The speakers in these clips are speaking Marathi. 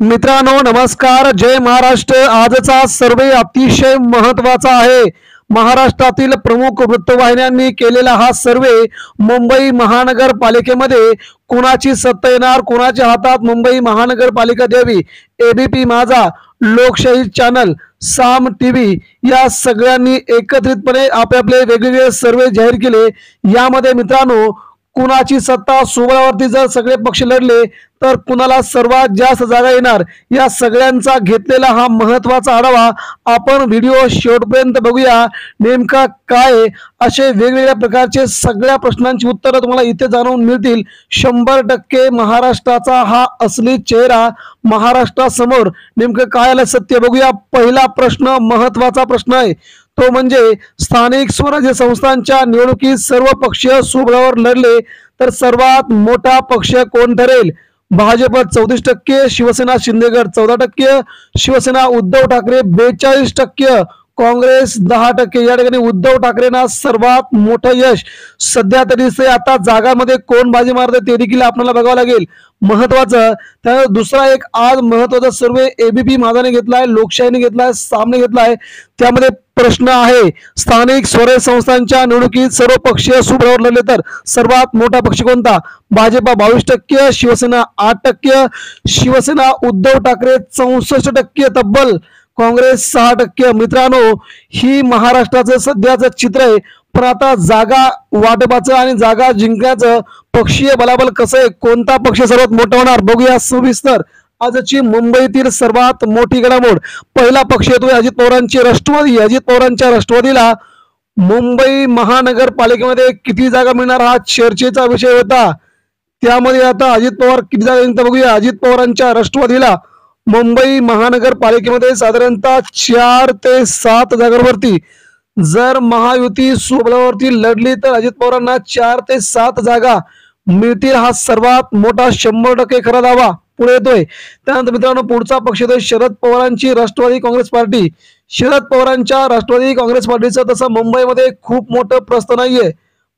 मित्रांनो नमस्कार, जय महाराष्ट्र। आजचा सर्वे अतिशय महत्त्वाचा आहे। महाराष्ट्रातील प्रमुख वृत्तवाहिन्यांनी केलेला हा सर्वे मुंबई महानगरपालिकेमध्ये कोणाची सत्ता येणार, कोणाच्या हातात मुंबई महानगरपालिका द्यावी, एबीपी माझा, लोकशाही चॅनल, साम टीव्ही या सगळ्यांनी एकत्रितपणे आपले वेगवेगळे सर्वे जाहीर केले। यामध्ये मित्रांनो कुणाची सत्ता सोबळावरती जर सगळे पक्ष लढले तर कुणाला सर्वात जास्त जागा येणार, या सगळ्यांचा घेतलेला हा महत्त्वाचा आढावा आपण व्हिडिओ शेवटपर्यंत बघूया। नेमका काय असे वेगवेगळ्या प्रकारचे सगळ्या प्रश्नांची उत्तरे तुम्हाला इथे जाणून मिळतील। 100% महाराष्ट्राचा हा असली चेहरा महाराष्ट्रासमोर नेमकं काय आलं सत्य बघूया। पहिला प्रश्न महत्त्वाचा प्रश्न आहे, तो म्हणजे स्थानिक स्वराज्य संस्थांच्या निवडणुकीत सर्व पक्षीय सोबळावर लढले तर सर्वात मोठा पक्ष कोण ठरेल? भाजप 34%, शिवसेना शिंदेगड 14%, शिवसेना उद्धव ठाकरे 42%, काँग्रेस 10%। या ठिकाणी उद्धव ठाकरेंना सर्वात मोठं यश सध्या तरी से आता जागांमध्ये कोण बाजी मारते ते देखील आपल्याला बघावं लागेल। महत्वाचं त्यानंतर दुसरा एक आज महत्वाचा सर्वे एबीपी माझाने घेतलाय, लोकशाहीने घेतलाय, सामने घेतलाय। त्यामध्ये प्रश्न आहे, स्थानिक स्वराज्य संस्थांच्या निवडणुकीत सर्व पक्षीय सोबळावर लढले तर सर्वात मोठा पक्ष कोणता? भाजप 22%, शिवसेना 8%, शिवसेना उद्धव ठाकरे 64% तब्बल, काँग्रेस 6%। मित्रांनो ही महाराष्ट्राचं सध्याचं चित्र आहे, पण आता जागा वाटपाचं आणि जागा जिंकण्याचं पक्षीय बलाबल कसं आहे, कोणता पक्ष सर्वात मोठा होणार बघूया सविस्तर। आजची मुंबईतील सर्वात मोठी घडामोड, पहिला पक्ष येतोय अजित पवारांची राष्ट्रवादी। अजित पवारांच्या राष्ट्रवादीला मुंबई महानगरपालिकेमध्ये किती जागा मिळणार हा चर्चेचा विषय होता। त्यामध्ये आता अजित पवार किती जागा जिंकतात बघूया। अजित पवारांच्या राष्ट्रवादीला मुंबई महानगरपालिकेमध्ये साधारणतः 4 ते 7 जागांवरती जर महायुती सोबळावरती लढली तर अजित पवारांना 4 ते 7 जागा मिळतील, हा सर्वात मोठा 100% खरा दावा पुढे येतोय। त्यानंतर मित्रांनो पुढचा पक्ष येतोय शरद पवारांची राष्ट्रवादी काँग्रेस पार्टी। शरद पवारांच्या राष्ट्रवादी काँग्रेस पार्टीचं तसं मुंबईमध्ये खूप मोठं प्रस्थ नाहीये,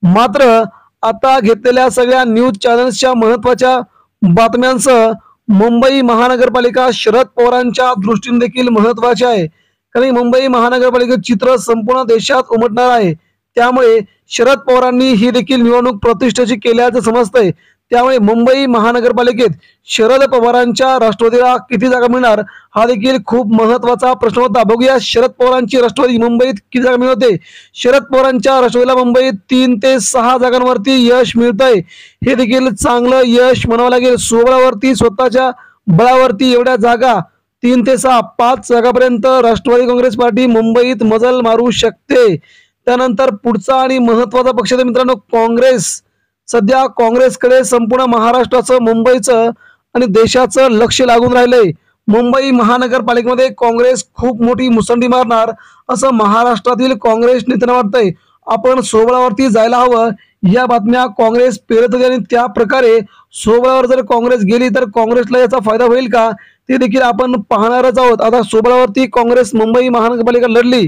मात्र आता घेतलेल्या सगळ्या न्यूज चॅनल्सच्या महत्वाच्या बातम्यांसह मुंबई महानगरपालिका शरद पवारांच्या दृष्टीने देखील महत्वाची आहे, कारण मुंबई महानगरपालिकेचे चित्र संपूर्ण देशात उमटणार आहे। त्यामुळे शरद पवारांनी ही देखील निवडणूक प्रतिष्ठेची केल्याचं समजतंय। त्यामुळे मुंबई महानगरपालिकेत शरद पवारांच्या राष्ट्रवादीला किती जागा मिळणार हा देखील खूप महत्वाचा प्रश्न होता। बघूया शरद पवारांची राष्ट्रवादी मुंबईत किती जागा मिळवते। शरद पवारांच्या राष्ट्रवादीला मुंबईत 3 ते 6 जागांवरती यश मिळतंय, हे देखील चांगलं यश म्हणावं लागेल। सोबळावरती स्वतःच्या बळावरती एवढ्या जागा 3 ते 6 5 जागापर्यंत राष्ट्रवादी काँग्रेस पार्टी मुंबईत मजल मारू शकते। त्यानंतर पुढचा आणि महत्वाचा पक्ष मित्रांनो काँग्रेस। सध्या काँग्रेसकडे संपूर्ण महाराष्ट्राचं, मुंबईचं आणि देशाचं लक्ष लागून राहिलंय। मुंबई महानगरपालिकेमध्ये काँग्रेस खूप मोठी मुसंडी मारणार असं महाराष्ट्रातील काँग्रेस नेत्यांना वाटतंय। आपण सोबळावरती जायला हवं या बातम्या काँग्रेस पेरत होती आणि त्या प्रकारे सोबळावर जर काँग्रेस गेली तर काँग्रेसला याचा फायदा होईल का ते देखील आपण पाहणारच आहोत। आता सोबळावरती काँग्रेस मुंबई महानगरपालिका लढली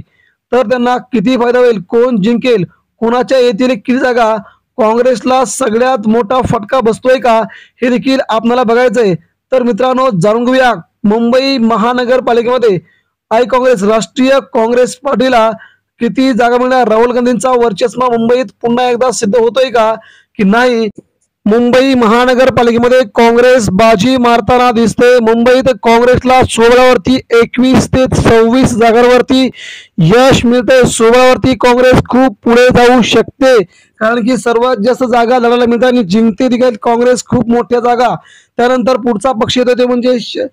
तर त्यांना किती फायदा होईल, कोण जिंकेल, कोणाच्या येतील किती जागा, काँग्रेसला सगळ्यात मोठा फटका बसतोय का हे देखील आपल्याला बघायचंय। तर मित्रांनो जाणून घेऊया मुंबई महानगरपालिकेमध्ये आय काँग्रेस राष्ट्रीय काँग्रेस पार्टीला किती जागा मिळणार, राहुल गांधींचा वर्चस्व मुंबईत पुन्हा एकदा सिद्ध होतोय का की नाही। मुंबई महानगरपालिकेमध्ये काँग्रेस बाजी मारताना दिसते। मुंबईत काँग्रेसला सोबळावरती 21 ते 26 जागांवरती यश मिळते। सोबळावरती काँग्रेस खूप पुढे जाऊ शकते, कारण की सर्वात जास्त जागा लढायला मिळतात आणि जिंकते देखील काँग्रेस खूप मोठ्या जागा। त्यानंतर पुढचा पक्ष येतो ते म्हणजे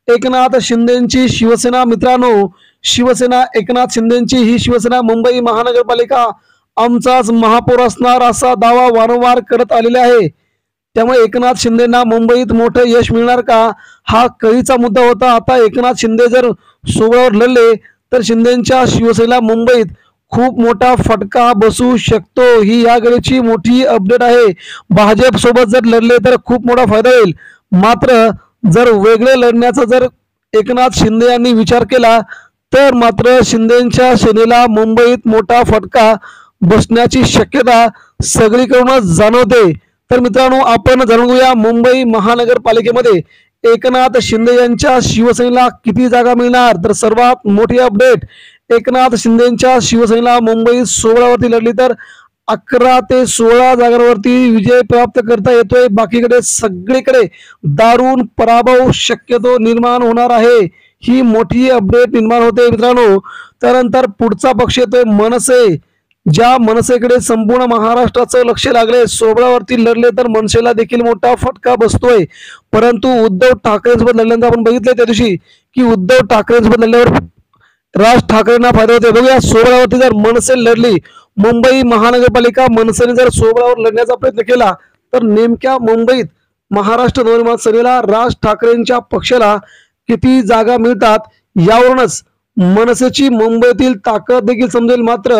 एकनाथ शिंदेची शिवसेना। मित्रांनो शिवसेना एकनाथ शिंदेची ही शिवसेना मुंबई महानगरपालिका आमचाच महापौर असणार असा दावा वारंवार करत आलेला आहे। त्यामुळे एकनाथ शिंदेना मुंबईत मोठं यश मिळणार का हा कळीचा मुद्दा होता। आता एकनाथ शिंदे जर सोबळावर लढले तर शिंदेच्या शिवसेनेला मुंबईत खूप मोठा फटका बसू शकतो, ही या घडीची मोठी अपडेट आहे। भाजप सोबत जर लढले तर खूप मोठा फायदा होईल, मात्र जर वेगळे लढण्याचा जर एकनाथ शिंदे यांनी विचार केला तर मात्र शिंदेच्या सेनेला मुंबईत मोठा फटका बसण्याची शक्यता सगळीकडूनच जाणवते। तर मित्रांनो आपण जाणून घेऊया मुंबई महानगरपालिकेमध्ये एकनाथ शिंदे यांच्या शिवसेनेला किती जागा मिळणार? तर सर्वात मोठी अपडेट, एकनाथ शिंदेच्या शिवसेनेला मुंबईत 16 वरती लढली तर 11 ते 16 जागांवरती विजय प्राप्त करता येतोय. बाकीकडे सगळीकडे दारुण पराभव शक्यतो निर्माण होणार आहे. ही मोठी अपडेट निर्माण होते मित्रांनो. त्यानंतर पुढचा पक्ष येतोय मनसे. ज्या मनसेकडे संपूर्ण महाराष्ट्राचं लक्ष लागले, 16 वरती लढले तर मनसेला देखील मोठा फटका बसतोय. परंतु उद्धव ठाकरेंसोबत लढल्यानंतर आपण बघितले त्या दिवशी की उद्धव ठाकरेंसोबत लढल्यावर राज ठाकरेंना फायदा होते. बघूया 16 वरती जर मनसे लढली, मुंबई महानगरपालिका मनसेने जर 16 वर लढण्याचा प्रयत्न केला तर नेमक्या मुंबईत महाराष्ट्र नवनिर्माण सेनेला राज ठाकरेंच्या पक्षाला किती जागा मिळतात यावरूनच मनसेची मुंबईतील ताकद देखील समजेल. मात्र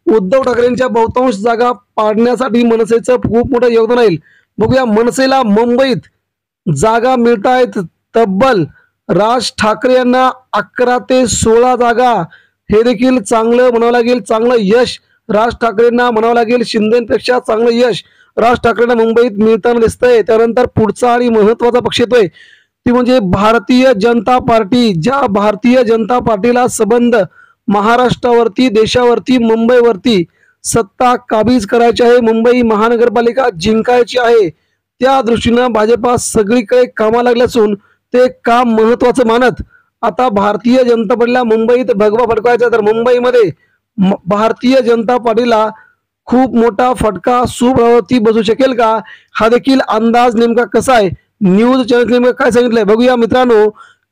उद्धव ठाकरेंच्या बहुतांश जागा पाडण्यासाठी मनसेचं खूप मोठं योगदान आहे. बघूया मनसेला मुंबईत जागा मिळत आहेत तब्बल राज ठाकरे यांना 11 ते 16 जागा. हे देखील चांगलं म्हणावं लागेल, चांगलं यश राज ठाकरेंना म्हणावं लागेल. शिंदेपेक्षा चांगलं यश राज ठाकरेंना मुंबईत मिळताना दिसतंय. त्यानंतर पुढचा आणि महत्वाचा पक्ष येतोय ती म्हणजे भारतीय जनता पार्टी. ज्या भारतीय जनता पार्टीला संबंध महाराष्ट्रावरती, देशावरती, मुंबईवरती सत्ता काबीज करायची आहे, मुंबई महानगरपालिका जिंकायची आहे, त्या दृष्टीनं भाजपा सगळीकडे कामाला लागले असून ते काम महत्वाचं मानत आता भारतीय जनता पार्टीला मुंबईत भगवा फडकवायचा. तर मुंबईमध्ये भारतीय जनता पार्टीला खूप मोठा फटका सुप्रभावी बसू शकेल का, हा देखील अंदाज नेमका कसा आहे, न्यूज चॅनल नेमकं काय सांगितलंय बघूया मित्रांनो.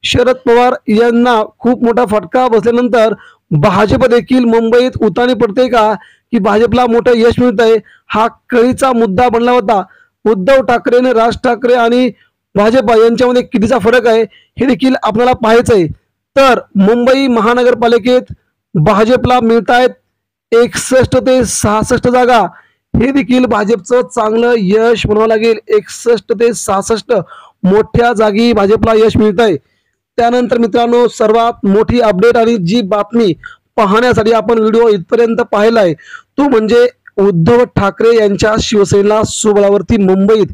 शरद पवार यांना खूप मोठा फटका बसल्यानंतर भाजप देखील मुंबईत उतानी पडते का, की भाजपला मोठं यश मिळत आहे, हा कळीचा मुद्दा बनला होता. उद्धव ठाकरेने राज ठाकरे आणि भाजप यांच्यामध्ये कितीचा फरक आहे हे देखील आपल्याला पाहायचं आहे. तर मुंबई महानगरपालिकेत भाजपला मिळत आहेत 61 ते 66 जागा. हे देखील भाजपचं चांगलं यश म्हणावं लागेल. 61 ते 66 मोठ्या जागी भाजपला यश मिळत आहे. त्यानंतर मित्रांनो सर्वात मोठी अपडेट आणि जी बातमी पाहण्यासाठी आपण व्हिडिओ इथपर्यंत पाहिलाय तो म्हणजे उद्धव ठाकरे यांच्या शिवसेनेला 16 वरती मुंबईत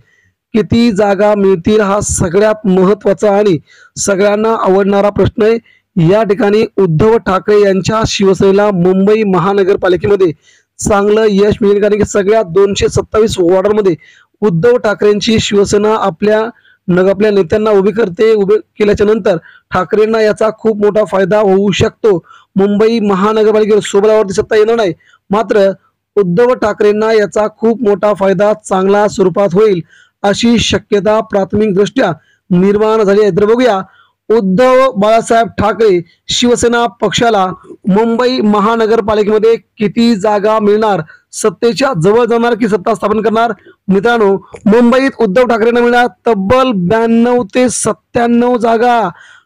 किती जागा मिळतील, हा सगळ्यात महत्वाचा आणि सगळ्यांना आवडणारा प्रश्न आहे. या ठिकाणी उद्धव ठाकरे यांच्या शिवसेनेला मुंबई महानगरपालिकेमध्ये चांगलं यश मिळेल, कारण की सगळ्या 227 वॉर्डांमध्ये उद्धव ठाकरेंची शिवसेना आपल्या नेत्यांना उभी करते. उभे केल्याच्या नंतर ठाकरेंना याचा खूप मोठा फायदा होऊ शकतो. मुंबई महानगरपालिकेवर 16 वरती सत्ता येणार नाही, मात्र उद्धव ठाकरेंना याचा खूप मोठा फायदा चांगला स्वरूपात होईल अशी शक्यता प्राथमिक दृष्ट्या निर्माण झाली आहे. तर बघूया उद्धव बाळासाहेब ठाकरे शिवसेना पक्षाला मुंबई महानगरपालिकेमध्ये किती जागा मिळणार, सत्तेच्या जवळ जाणार की सत्ता स्थापन करणार. मित्रांनो मुंबईत उद्धव ठाकरेंना मिळणार तब्बल 92 ते 97 जागा.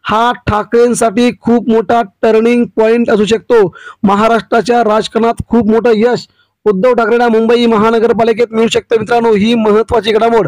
हा ठाकरेंसाठी खूप मोठा टर्निंग पॉइंट असू शकतो. महाराष्ट्राच्या राजकारणात खूप मोठं यश उद्धव ठाकरेंना मुंबई महानगरपालिकेत मिळू शकतं. मित्रांनो ही महत्वाची घडामोड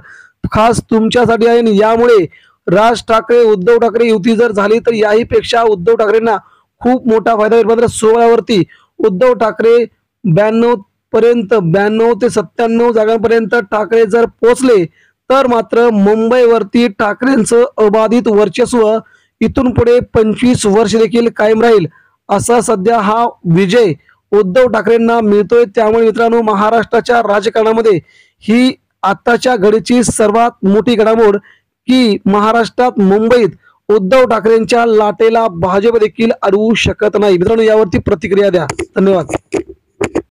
खास तुमच्यासाठी आहे आणि यामुळे राज ठाकरे उद्धव ठाकरे युती जर झाली तर याही पेक्षा उद्धव ठाकरेंना खूप मोठा फायदा होईल. मात्र 16 वरती उद्धव ठाकरे 92 ते 97 जागांपर्यंत ठाकरे जर पोहोचले तर मात्र मुंबईवरती ठाकरेंचं अबाधित वर्चस्व इथून पुढे 25 वर्ष देखील कायम राहील असा सध्या हा विजय उद्धव ठाकरेंना मिळतोय. त्यामुळे मित्रांनो महाराष्ट्राच्या राजकारणामध्ये ही आताच्या घडीची सर्वात मोठी घडामोड की महाराष्ट्रात मुंबईत उद्धव ठाकरेंच्या लाटेला भाजप देखील अडवू शकत नाही. मित्रांनो यावरती प्रतिक्रिया द्या. धन्यवाद.